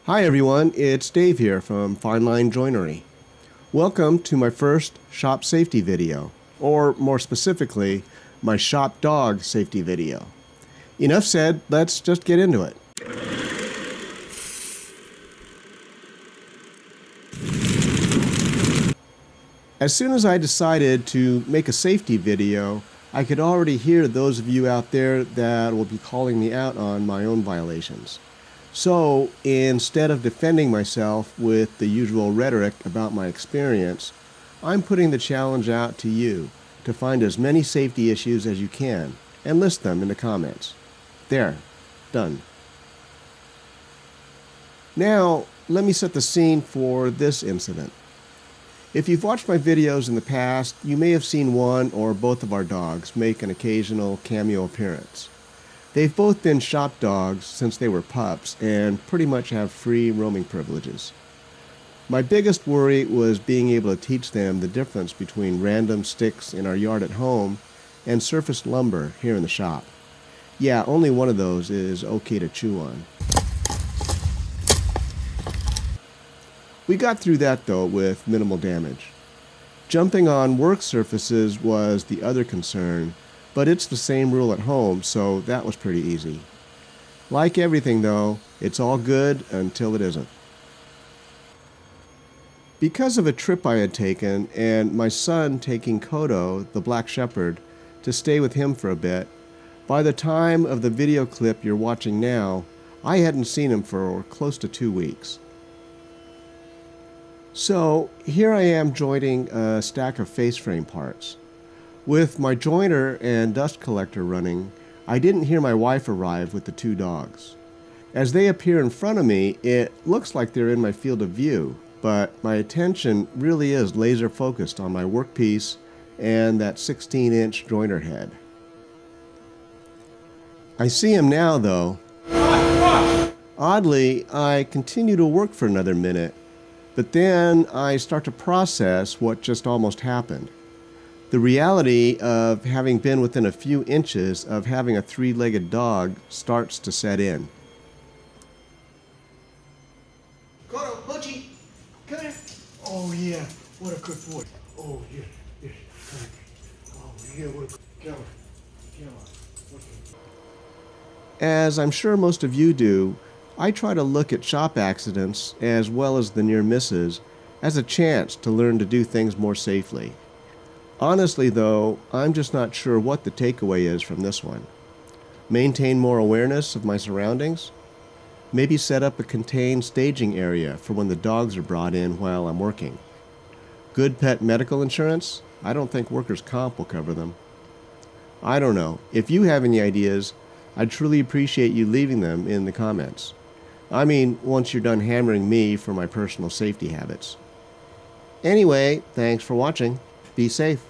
Hi everyone, it's Dave here from Fine Line Joinery. Welcome to my first shop safety video, or more specifically, my shop dog safety video. Enough said, let's just get into it. As soon as I decided to make a safety video, I could already hear those of you out there that will be calling me out on my own violations. So instead of defending myself with the usual rhetoric about my experience, I'm putting the challenge out to you to find as many safety issues as you can and list them in the comments. There, done. Now, let me set the scene for this incident. If you've watched my videos in the past, you may have seen one or both of our dogs make an occasional cameo appearance. They've both been shop dogs since they were pups and pretty much have free roaming privileges. My biggest worry was being able to teach them the difference between random sticks in our yard at home and surface lumber here in the shop. Yeah, only one of those is okay to chew on. We got through that though with minimal damage. Jumping on work surfaces was the other concern, but it's the same rule at home, so that was pretty easy. Like everything though, it's all good until it isn't. Because of a trip I had taken and my son taking Kodo, the Black Shepherd, to stay with him for a bit, by the time of the video clip you're watching now, I hadn't seen him for close to 2 weeks. So here I am joining a stack of face frame parts. With my joiner and dust collector running, I didn't hear my wife arrive with the two dogs. As they appear in front of me, it looks like they're in my field of view, but my attention really is laser focused on my workpiece and that 16-inch joiner head. I see him now though. Oddly, I continue to work for another minute, but then I start to process what just almost happened. The reality of having been within a few inches of having a three-legged dog starts to set in. Kodo, Mochi, come here. Oh yeah, what a good boy. Oh yeah, yeah, come here. Oh yeah, what a good, come on. Okay. As I'm sure most of you do, I try to look at shop accidents, as well as the near misses, as a chance to learn to do things more safely. Honestly though, I'm just not sure what the takeaway is from this one. Maintain more awareness of my surroundings? Maybe set up a contained staging area for when the dogs are brought in while I'm working. Good pet medical insurance? I don't think workers' comp will cover them. I don't know. If you have any ideas, I'd truly appreciate you leaving them in the comments. I mean, once you're done hammering me for my personal safety habits. Anyway, thanks for watching. Be safe.